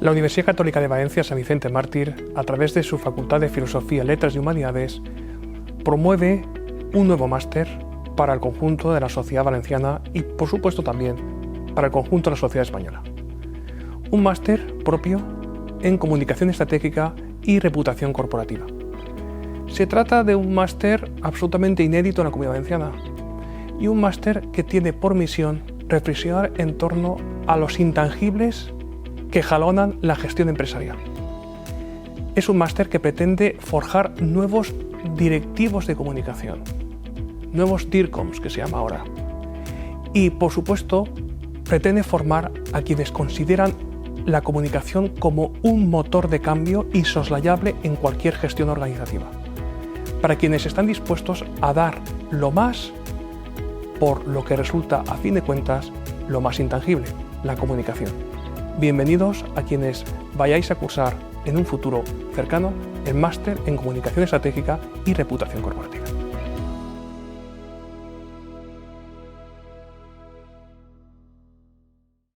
La Universidad Católica de Valencia San Vicente Mártir, a través de su Facultad de Filosofía, Letras y Humanidades, promueve un nuevo máster para el conjunto de la sociedad valenciana y, por supuesto, también para el conjunto de la sociedad española. Un máster propio en comunicación estratégica y reputación corporativa. Se trata de un máster absolutamente inédito en la Comunidad Valenciana y un máster que tiene por misión reflexionar en torno a los intangibles que jalonan la gestión empresarial. Es un máster que pretende forjar nuevos directivos de comunicación, nuevos DIRCOMs que se llama ahora, y por supuesto pretende formar a quienes consideran la comunicación como un motor de cambio insoslayable en cualquier gestión organizativa, para quienes están dispuestos a dar lo más por lo que resulta, a fin de cuentas, lo más intangible, la comunicación. Bienvenidos a quienes vayáis a cursar en un futuro cercano el máster en Comunicación Estratégica y Reputación Corporativa.